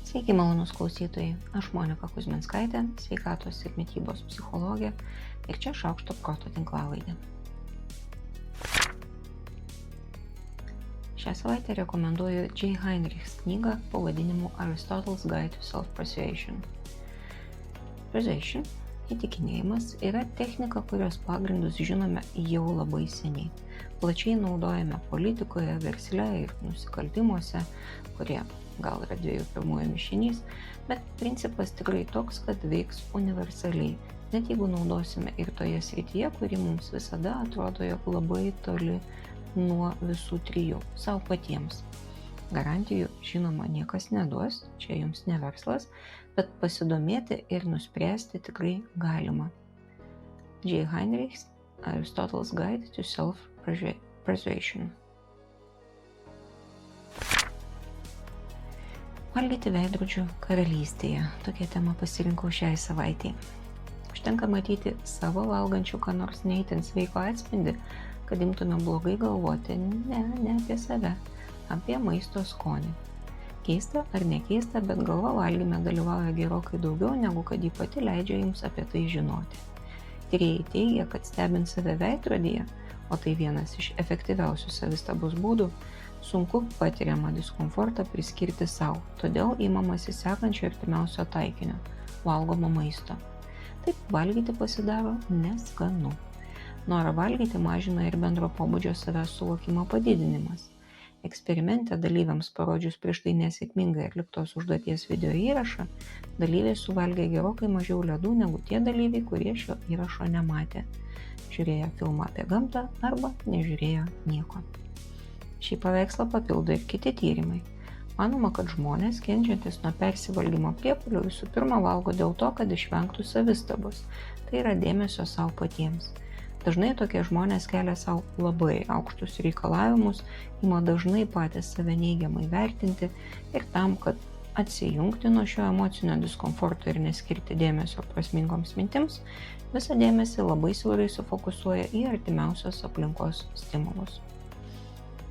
Sveiki, malonus klausytojai, aš Monika Kuzminskaitė, sveikatos ir mitybos psichologė ir čia Šaukšto proto tinklalaidė. Šią savaitę rekomenduoju Jay Heinrichs knygą pavadinimu Aristotle's Guide to Self-Persuasion. Persuasion, įtikinėjimas, yra technika, kurios pagrindus žinome jau labai seniai. Plačiai naudojame politikoje, versle ir nusikaltimuose, kurie gal yra dviejų pirmųjų mišinys, bet principas tikrai toks, kad veiks universaliai, net jeigu naudosime ir toje srityje, kuri mums visada atrodo, jog labai toli nuo visų trijų, savo patiems. Garantijų, žinoma, niekas neduos, čia jums ne verslas, bet pasidomėti ir nuspręsti tikrai galima. Jay Heinrichs, Aristotle's Guide to Self-Persuasion. Valgyti veidrodžių karalystėje. Tokia tema pasirinkau šiai savaitei. Užtenka matyti savo valgančių ką nors ne itin sveiko atspindį, kad imtume blogai galvoti ne apie save, apie maisto skonį. Keista ar nekeista, bet galva valgyme dalyvauja gerokai daugiau, negu kad ji pati leidžia jums apie tai žinoti. Tyrėjai teigia, kad stebint save veidrodyje, o tai vienas iš efektyviausių savistabos būdų, sunku patiriamą diskomfortą priskirti savo, todėl įmamasi sekančio artimiausio taikinio – valgomo maisto. Taip valgyti pasidaro neskanu. Norą valgyti mažina ir bendro pobūdžio savęs suvokimo padidinimas. Eksperimente dalyviams parodžius prieš tai nesėkmingai atliktos užduoties video įrašą, dalyviai suvalgė gerokai mažiau ledų negu tie dalyviai, kurie šio įrašo nematė. Žiūrėjo filmą apie gamtą arba nežiūrėjo nieko. Šį paveikslą papildo ir kiti tyrimai. Manoma, kad žmonės, kenčiantys nuo persivalgymo priepuolių, visų pirma valgo dėl to, kad išvengtų savistabos, tai yra dėmesio savo patiems. Dažnai tokie žmonės kelia savo labai aukštus reikalavimus, ima dažnai patys save neigiamai vertinti ir tam, kad atsijungti nuo šio emocinio diskomforto ir neskirti dėmesio prasmingoms mintims, visą dėmesį labai siaurai sufokusuoja į artimiausios aplinkos stimulus.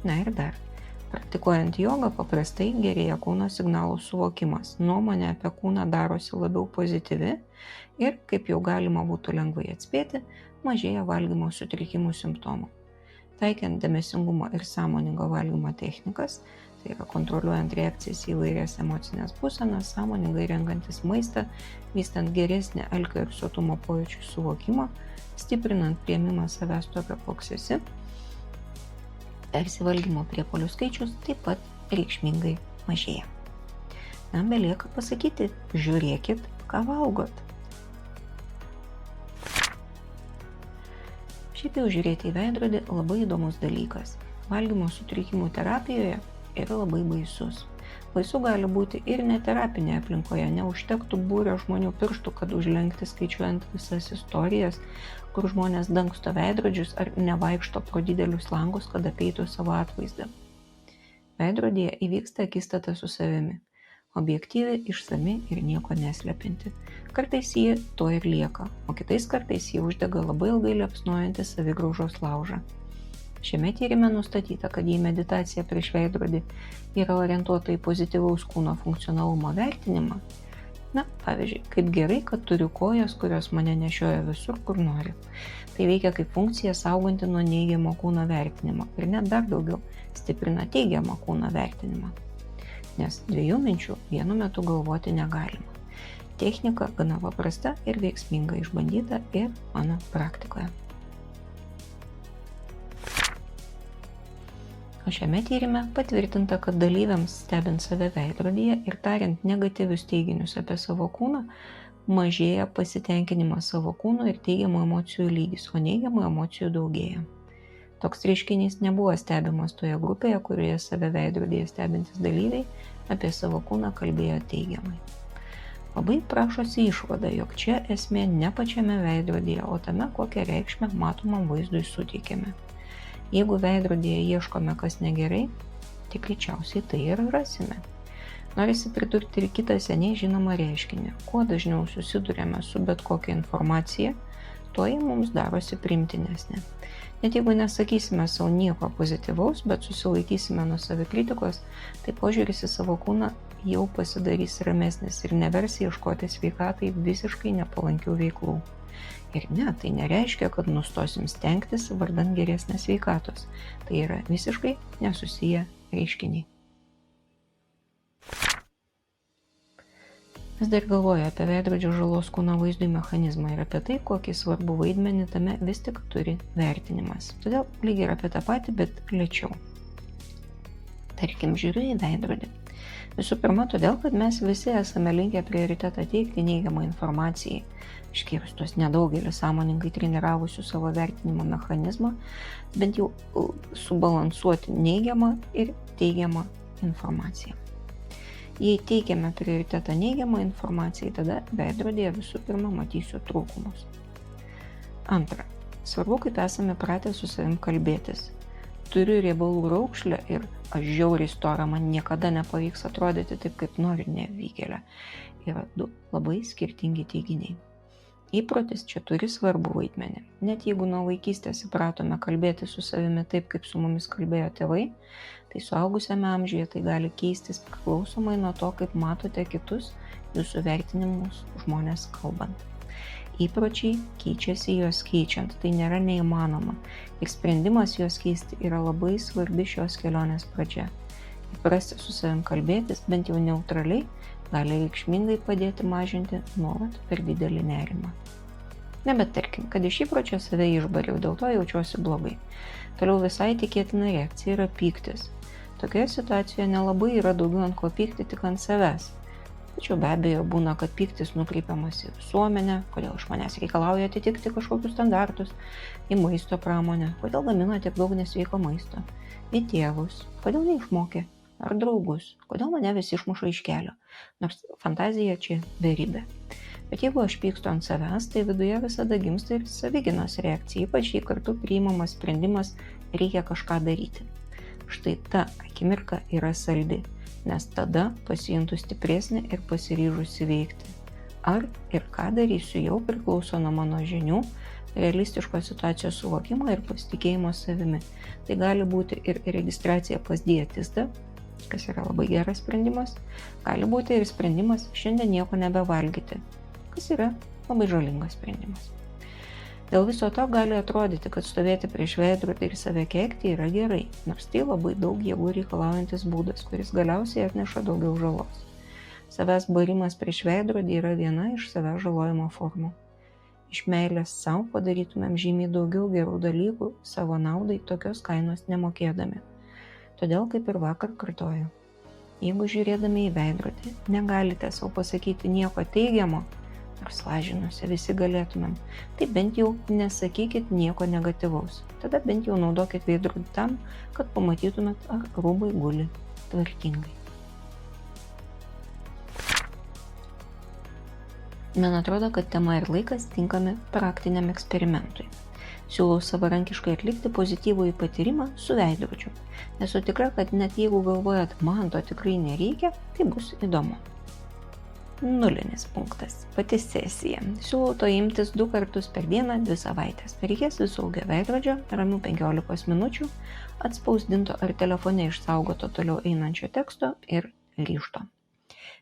Na ir dar, praktikuojant jogą paprastai gerėja kūno signalų suvokimas, nuomonė apie kūną darosi labiau pozityvi ir, kaip jau galima būtų lengvai atspėti, mažėja valgymo sutrikimų simptomų. Taikiant dėmesingumo ir sąmoningo valgymo technikas, tai yra kontroliuojant reakcijas į įvairias emocinės būsenas, sąmoningai renkantis maistą, vystant geresnį alkio ir sotumo pojūčių suvokimą, stiprinant priėmimą savęs tokio, koks esi, persivalgymo priepuolių skaičius taip pat reikšmingai mažėja. Nam belieka pasakyti, žiūrėkit, ką valgot. Šiaip jau žiūrėti į veidrodį labai įdomus dalykas. Valgymo sutrikimų terapijoje yra labai baisus. Baisu gali būti ir neterapinėje aplinkoje, neužtektų būrio žmonių pirštų, kad užlenkti skaičiuojant visas istorijas, kur žmonės dangsto veidrodžius ar nevaikšto pro didelius langus, kad apeitų savo atvaizdą. Veidrodyje įvyksta akistata su savimi. Objektyvi, išsami ir nieko neslepianti. Kartais ji to ir lieka, o kitais kartais ji uždega labai ilgai liepsnojantį savigraužos laužą. Šiame tyrime nustatyta, kad jei meditacija prieš veidrodį yra orientuota į pozityvaus kūno funkcionalumo vertinimą, pavyzdžiui, kaip gerai, kad turiu kojas, kurios mane nešioja visur, kur nori. Tai veikia kaip funkcija sauganti nuo neigiamo kūno vertinimo ir net dar daugiau stiprina teigiamą kūno vertinimą. Nes dviejų minčių vienu metu galvoti negalima. Technika gana paprasta ir veiksmingai išbandyta ir mano praktikoje. O šiame tyrime patvirtinta, kad dalyviams stebint save veidrodyje ir tariant negatyvius teiginius apie savo kūną, mažėja pasitenkinimas savo kūnu ir teigiamų emocijų lygis, o neigiamų emocijų daugėja. Toks reiškinys nebuvo stebimas toje grupėje, kurioje save veidrodyje stebintys dalyviai apie savo kūną kalbėjo teigiamai. Labai prašosi išvada, jog čia esmė ne pačiame veidrodyje, o tame, kokią reikšmę matomam vaizdui suteikiame. Jeigu veidrodyje ieškome, kas negerai, tai greičiausiai tai ir rasime. Norisi pridurti ir kitą seniai žinomą reiškinį. Kuo dažniau susiduriame su bet kokia informacija, tuo ji mums darosi priimtinesnė. Net jeigu nesakysime savo nieko pozityvaus, bet susilaikysime nuo savikritikos, tai požiūris į savo kūną jau pasidarys ramesnis ir nevers ieškoti sveikatai visiškai nepalankių veiklų. Ir ne, tai nereiškia, kad nustosim stengtis vardan geresnės sveikatos. Tai yra visiškai nesusiję reiškiniai. Vis dar galvoju apie veidrodžio žalos kūno vaizdui mechanizmą ir apie tai, kokį svarbų vaidmenį tame vis tik turi vertinimas. Todėl lygiai ir apie tą patį, bet lėčiau. Tarkim, žiūriu į veidrodį. Visų pirma, todėl, kad mes visi esame linkę prioritetą teikti neigiamą informacijai, išskyrus tuos nedaugelį sąmoningai treniravusių savo vertinimo mechanizmą, bent jau subalansuoti neigiamą ir teigiamą informaciją. Jei teikiame prioritetą neigiamą informacijai, tada veidrodyje visų pirma matysiu trūkumus. Antra, svarbu, kaip esame pratę su savim kalbėtis. Turiu riebalų raukšlę ir aš žiauriai stora, man niekada nepavyks atrodyti taip, kaip noriu, nevykėlė. Yra du labai skirtingi teiginiai. Įprotis čia turi svarbų vaidmenį. Net jeigu nuo vaikystės įpratome kalbėti su savimi taip, kaip su mumis kalbėjo tėvai, tai suaugusiame amžiuje tai gali keistis priklausomai nuo to, kaip matote kitus jūsų vertinimus žmonės kalbant. Įpročiai keičiasi juos keičiant, tai nėra neįmanoma ir sprendimas juos keisti yra labai svarbi šios kelionės pradžia. Įprasti su savim kalbėtis, bent jau neutraliai, gali reikšmingai padėti mažinti nuolat per didelį nerimą. Ne, bet tarkim, kad iš įpročio save išbariau, dėl to jaučiuosi blogai. Toliau visai tikėtina reakcija yra pyktis. Tokioje situacijoje nelabai yra daugiau ant ko pykti, tik ant savęs. Tačiau be abejo būna, kad pyktis nukreipiamas į visuomenę, kodėl iš manęs reikalauja atitikti kažkokius standartus, į maisto pramonę, kodėl gamina tiek daug nesveiko maisto, į tėvus, kodėl neišmokė, ar draugus, kodėl mane visi išmuša iš kelio, nors fantazija čia beribė. Bet jeigu aš pykstu ant savęs, tai viduje visada gimsta ir savigynos reakcija, ypač jei kartu priimamas sprendimas reikia kažką daryti. Štai ta akimirka yra saldi, nes tada pasijuntu stipresnė ir pasiryžusi veikti. Ar ir ką darysiu jau priklauso nuo mano žinių, realistiškos situacijos suvokimo ir pasitikėjimo savimi. Tai gali būti ir registracija pas dietistą, kas yra labai geras sprendimas, gali būti ir sprendimas šiandien nieko nebevalgyti, kas yra labai žalingas sprendimas. Dėl viso to gali atrodyti, kad stovėti prieš veidrodį ir save keikti yra gerai, nors tai labai daug jėgų reikalaujantis būdas, kuris galiausiai atneša daugiau žalos. Savęs barimas prieš veidrodį yra viena iš savęs žalojimo formų. Iš meilės savo padarytumėm žymiai daugiau gerų dalykų savo naudai tokios kainos nemokėdami. Todėl, kaip ir vakar kartoju, jeigu žiūrėdami į veidrodį negalite savo pasakyti nieko teigiamo, nors lažinuose visi galėtumėm, tai bent jau nesakykit nieko negatyvaus. Tada bent jau naudokit veidrodį tam, kad pamatytumėt, ar rūbai guli tvarkingai. Man atrodo, kad tema ir laikas tinkami praktiniam eksperimentui. Siūlau savarankiškai atlikti pozityvųjį patyrimą su veidrodžiu. Esu tikra, kad net jeigu galvojat, man to tikrai nereikia, tai bus įdomu. 0 punktas. Pati sesija. Siūlau to imtis 2 kartus per dieną 2 savaitės. Reikės visaugio veidrodžio, ramių 15 minučių, atspausdinto ar telefone išsaugoto toliau einančio teksto ir ryžto.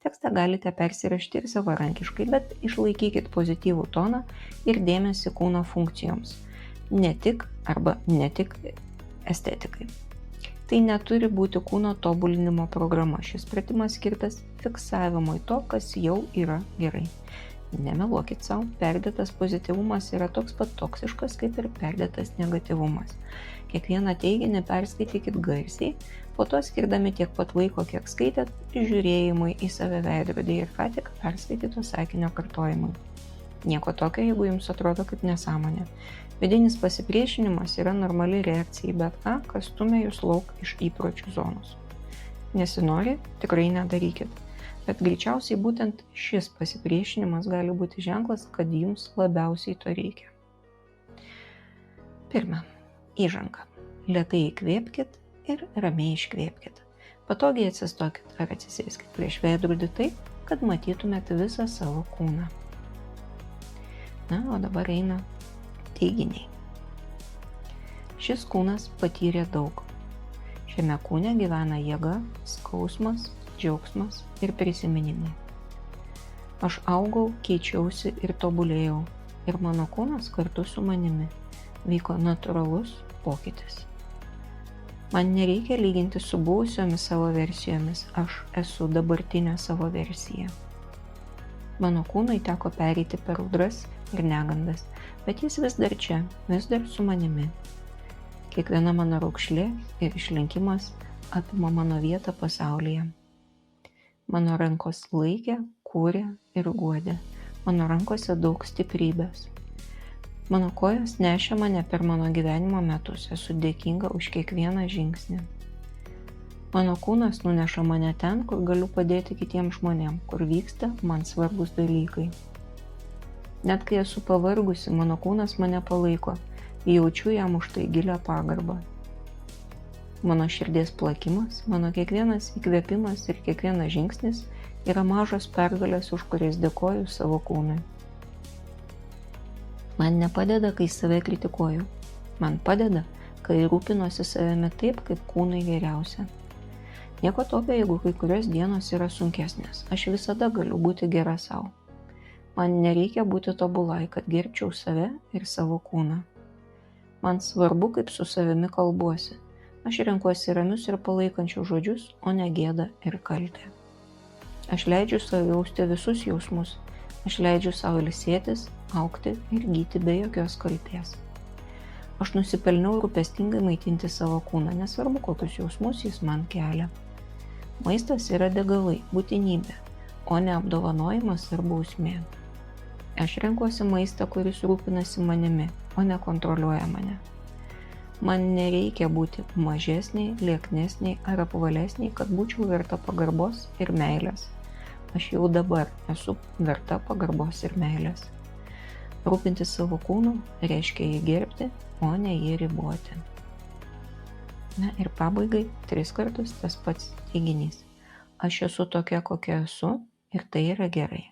Tekstą galite persirašyti ir savarankiškai, bet išlaikykit pozityvų toną ir dėmesį kūno funkcijoms. Ne tik arba ne tik estetikai. Tai neturi būti kūno tobulinimo programa. Šis pratimas skirtas fiksavimui to, kas jau yra gerai. Nemeluokit savo, perdėtas pozityvumas yra toks pat toksiškas, kaip ir perdėtas negatyvumas. Kiekvieną teiginį perskaitykit garsiai, po to skirdami tiek pat laiko, kiek skaitėt, žiūrėjimui į save veidrodį ir ką tik perskaityto sakinio kartojimui. Nieko tokio, jeigu jums atrodo kaip nesąmonė. Vidinis pasipriešinimas yra normali reakcija į bet ką, kas stumia jūs lauk iš įpročių zonos. Nesinori, tikrai nedarykit, bet greičiausiai būtent šis pasipriešinimas gali būti ženklas, kad jums labiausiai to reikia. Pirma, įžanga. Lėtai įkvėpkit ir ramiai iškvėpkit. Patogiai atsistokit ar atsisėskit prieš veidrodį taip, kad matytumėt visą savo kūną. Na, o dabar eina teiginiai. Šis kūnas patyrė daug. Šiame kūne gyvena jėga, skausmas, džiaugsmas ir prisiminimai. Aš augau, keičiausi ir tobulėjau, ir mano kūnas kartu su manimi vyko natūralus pokytis. Man nereikia lyginti su buvusiomis savo versijomis, aš esu dabartinė savo versija. Mano kūnui teko pereiti per audras ir negandas, bet jis vis dar čia, vis dar su manimi. Kiekviena mano raukšlė ir išlenkimas apima mano vietą pasaulyje. Mano rankos laikė, kūrė ir guodė. Mano rankose daug stiprybės. Mano kojos nešė mane per mano gyvenimo metus, esu dėkinga už kiekvieną žingsnį. Mano kūnas nuneša mane ten, kur galiu padėti kitiems žmonėms, kur vyksta man svarbus dalykai. Net kai esu pavargusi, mano kūnas mane palaiko, jaučiu jam už tai gilią pagarbą. Mano širdies plakimas, mano kiekvienas įkvėpimas ir kiekvienas žingsnis yra mažos pergalės, už kurias dėkoju savo kūnui. Man nepadeda, kai save kritikuoju. Man padeda, kai rūpinuosi savimi taip, kaip kūnui geriausia. Nieko tokio, jeigu kai kurios dienos yra sunkesnės. Aš visada galiu būti gera savo. Man nereikia būti tobulai, kad gerbčiau save ir savo kūną. Man svarbu, kaip su savimi kalbuosi. Aš renkuosi ramius ir palaikančius žodžius, o ne gėdą ir kaltę. Aš leidžiu savo jausti visus jausmus. Aš leidžiu savo ilsėtis, augti ir gyti be jokios kaltės. Aš nusipelniau rūpestingai maitinti savo kūną, nesvarbu, kokius jausmus jis man kelia. Maistas yra degalai, būtinybė, o ne apdovanojimas ar bausmė. Aš renkuosi maistą, kuris rūpinasi manimi, o ne kontroliuoja mane. Man nereikia būti mažesniai, lieknesniai ar apvalesniai, kad būčiau verta pagarbos ir meilės. Aš jau dabar esu verta pagarbos ir meilės. Rūpintis savo kūnu reiškia jį gerbti, o ne jį riboti. Na ir pabaigai 3 kartus tas pats teiginys. Aš esu tokia, kokia esu ir tai yra gerai.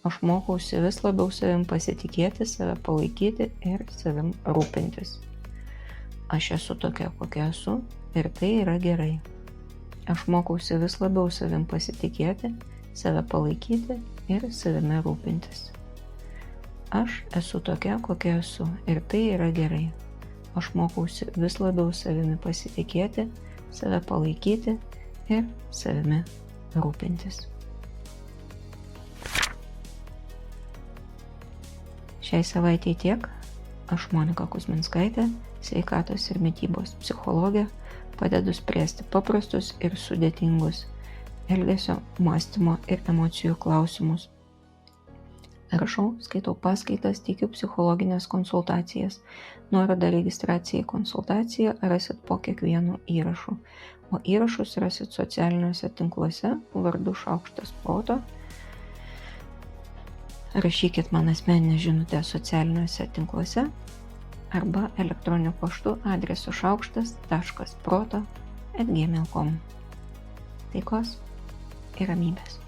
Aš mokausi vis labiau savim pasitikėti, save palaikyti ir savim rūpintis. Aš esu tokia, kokia esu ir tai yra gerai. Aš mokausi vis labiau savim pasitikėti, save palaikyti ir savimi rūpintis. Aš esu tokia, kokia esu ir tai yra gerai. Aš mokausi vis labiau savimi pasitikėti, save palaikyti ir savimi rūpintis. Šiai savaitei tiek. Aš Monika Kuzminskaitė, sveikatos ir mitybos psichologė, padedu spręsti paprastus ir sudėtingus elgesio, mąstymo ir emocijų klausimus. Rašau, skaitau paskaitas, teikiu psichologinės konsultacijas. Nuorodą registracijai į konsultaciją rasit po kiekvienu įrašu, o įrašus rasit socialiniuose tinkluose vardu Šaukštas proto. Rašykit man asmeninę žinutę socialiniuose tinkluose arba elektroniniu paštu adresu šaukštas.proto@gmail.com. Taikos ir ramybės.